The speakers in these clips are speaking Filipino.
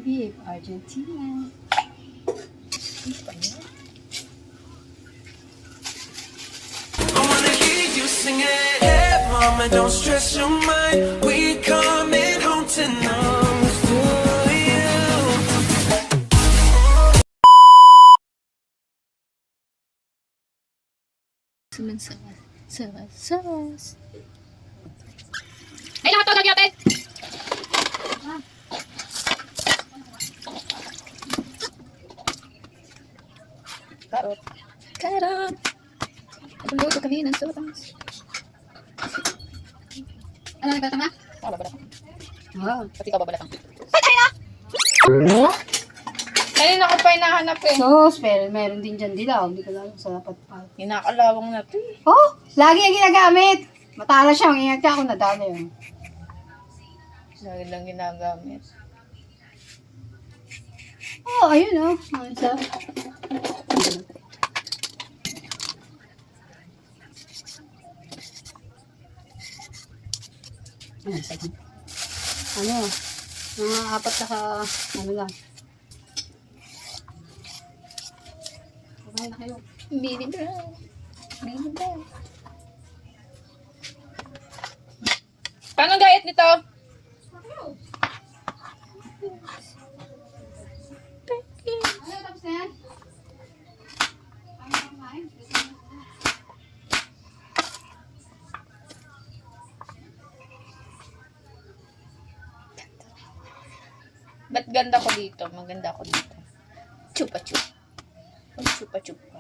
Beef, Argentina. I wanna hear you sing it. Hey, mama, don't stress your mind. We coming home tonight to you. Sawas. Ay, lahat to lagyan natin. Carrot. Luto kami ng sawas. Ano, nagbalatang na? Ah, babalatang. Wow. Pati ka babalatang. Kanina ko pa hinahanap eh. Sos, pero meron din dyan dilaw. Hindi ko lang sa dapat pa. Hinakalawang na to eh. Oh, lagi yung ginagamit. Matala siya. Ingat ka ako nadali yun. Lagi lang ginagamit. Oh, ayun oh. Ang isa. Ano? Mga apat na ano lang. Okay na kayo. Baby brown. Baby brown. Paano ang diet nito? Ano tapos na yan? Ba't ganda ko dito? Maganda ko dito. Chupa-chup. Chupa-chupa.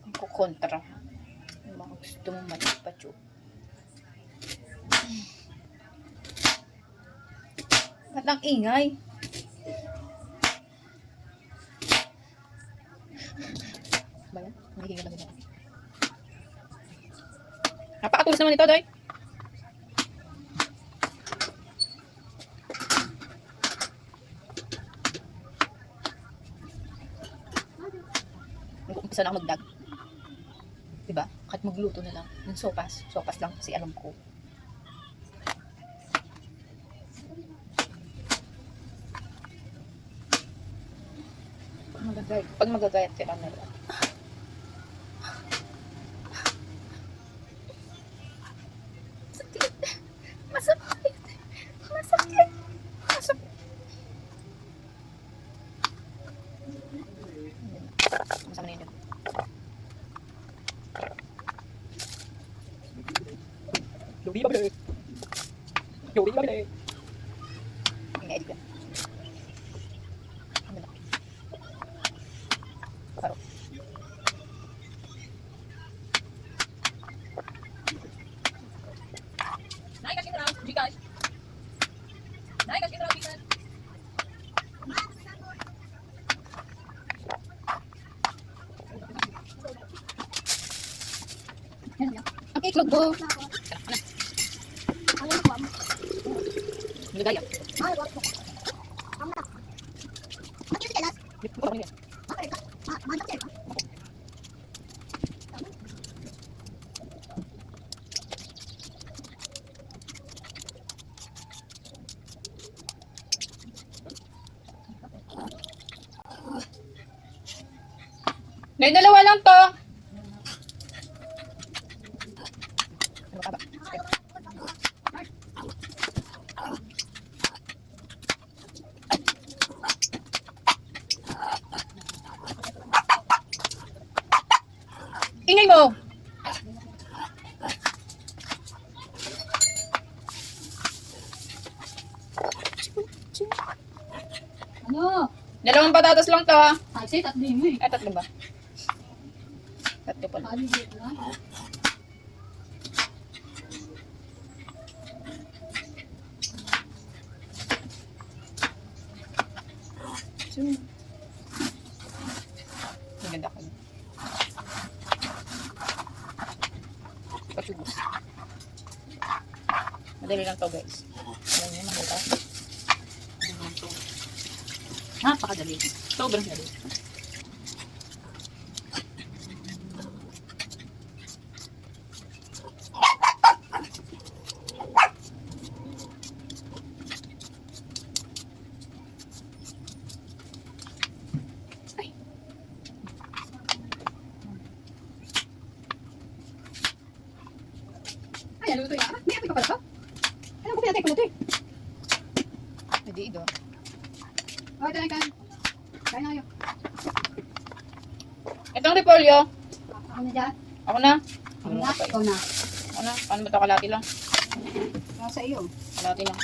Ang kukontra. Yung mga gusto mong machupa-chup. Ba't ang ingay? Ba yan? May hinga lang yan. Napakatulis naman ito, Doy. Nag-uumpisa na ako magdag. Diba? Kahit magluto na lang. Yung sopas. Sopas lang kasi alam ko. Pag magagayat ka na lang. Masakit. Masakit. Masakit. Masakit. Masama na yun. Yobi ba bile? Yobi ba bile? Ini-edit yan. Ano na? Paro. Naik kasi raw, Gcash. Naik kasi raw, Gcash. Ang itlog ko. Nagaya. May dalawa lang to. Ano ka ba? Ingay mo. Ano? Dalawang patatas lang to. Kasi tatlo mo eh. Ay, tatlo ba? Tatlo pala. Paligid na. Maganda ko. Pachubos. Madali lang to, guys. Alam niyo, makita. Napakadali. Sobrang dali. Ay, ano ito yan? May apoy pa pala to? Alam ko pinatay ko na ito eh. Hindi ito. Oh, ito na ikan. Kain na kayo. Itong repolyo. Ako na dyan. Ako na. Ako na. Ikaw na. Ako na. Paano ba ito? Kalati lang. Nasa iyo. Kalati lang.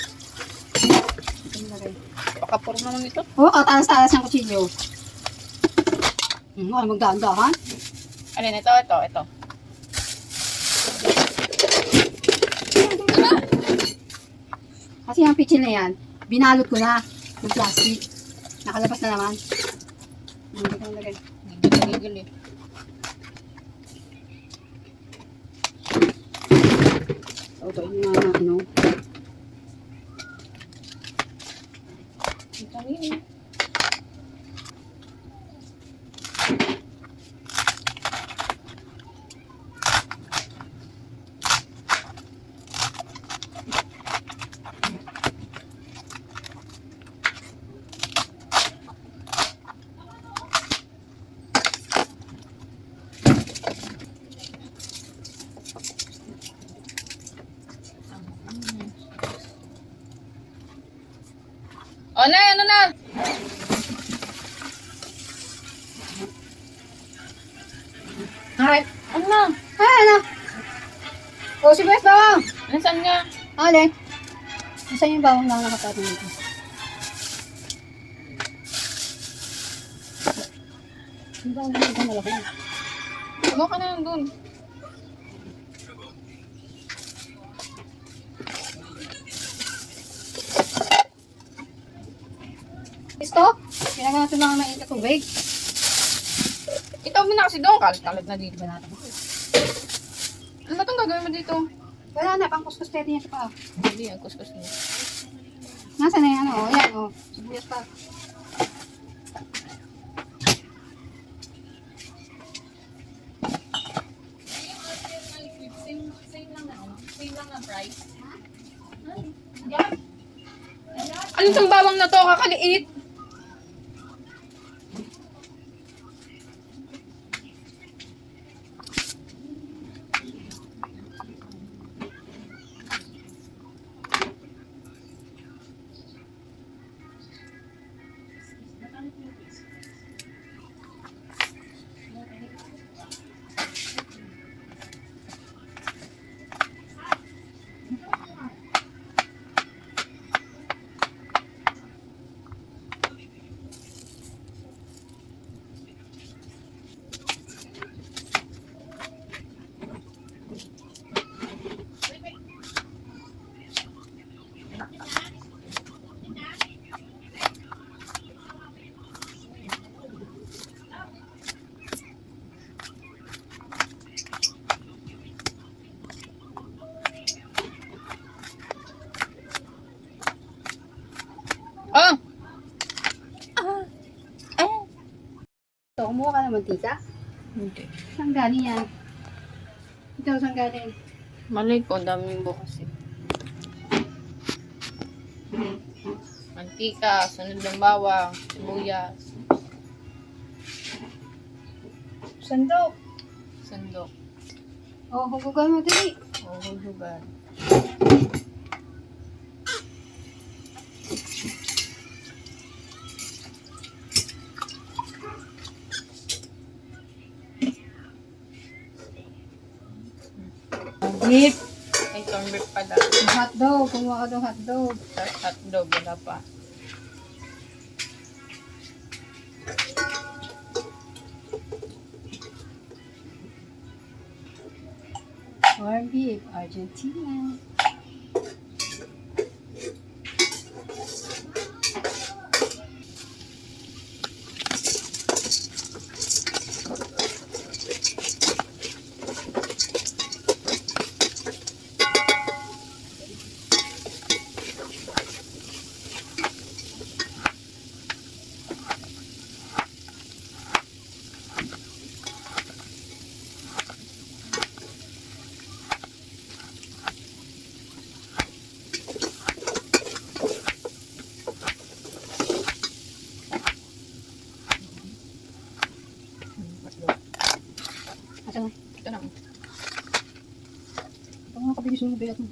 Ano na rin? Pakapuro naman ito. Oh, katalas-talas ng kutsilyo. Ano magdaan-dahan? Alin, ito. Kasi yung pitchil na yan, binalot ko na ng plastic. Nakalabas na naman. Hindi ko nalagay. Gigil eh. So, ito yung mga ano. Ang tanin. Oh, na, ano na? Ay, Ano na? ano? O, si Bes bawang. Nasaan nga? Ale. Nasaan yung bawang lang nakapatong dito? Yung bawang lang ito malaki. Tumo ka na lang dun. Gusto? Kailangan natin mga mainit na tubig. Itaw mo na kasi doon. Kalat na dito. Banata ko. Ano ba itong gagawin mo dito? Wala na, pang kuskus pwede niya pa. Hindi, ang kuskus niya. Nasaan na yan? O, yan o. Sibuyas pa. Ano itong bawang na to? Kakaliit. Oh! So, kumuha ka ng mantika. Hindi. Saan galing yan? Ito, saan galing? Malay ko, daming bukas eh. Mantika, sunod ng bawang, sibuyas, Sandok. sandok, O, hugugan mo dali. o hulugan. Beef. Ay, corn beef pala. Hotdog. Kumuha ka ng hotdog. Tapos hotdog, wala pa. Corned beef. Argentina. mo, bilat mo.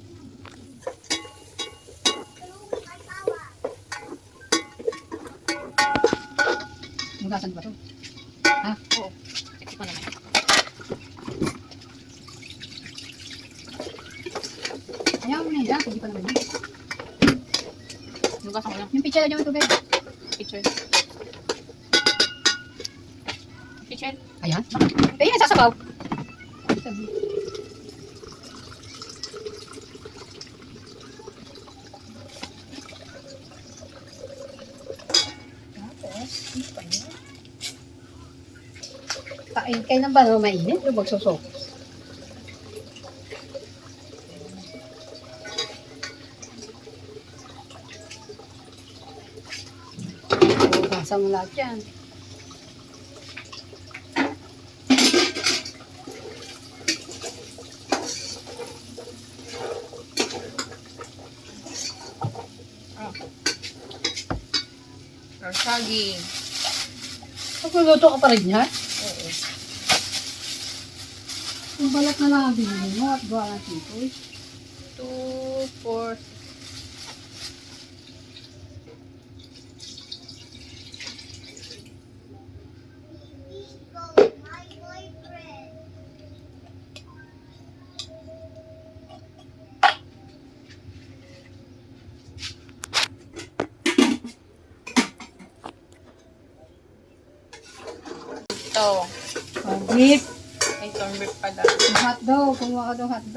Magasan ba to? Ha? Oo. Tikip mo naman. Ayaw mo na yan, hindi pa naman yun. Lugasan mo lang. Yung picture niya may tubig. Picture. Picture. Ayan. Eh, yun, sasabaw. Tapos, hindi pa yun. Kain ng ba naman mainit? Yung magsusok. Basa mo lahat yan. Or saging. Magluluto ka pa rin yan? Oo. Yung balat na lang ang binili mo at gawa ng sipol. 2, 4, ito. Beef. May corned beef pala. Hotdog. Kumuha ka daw hotdog.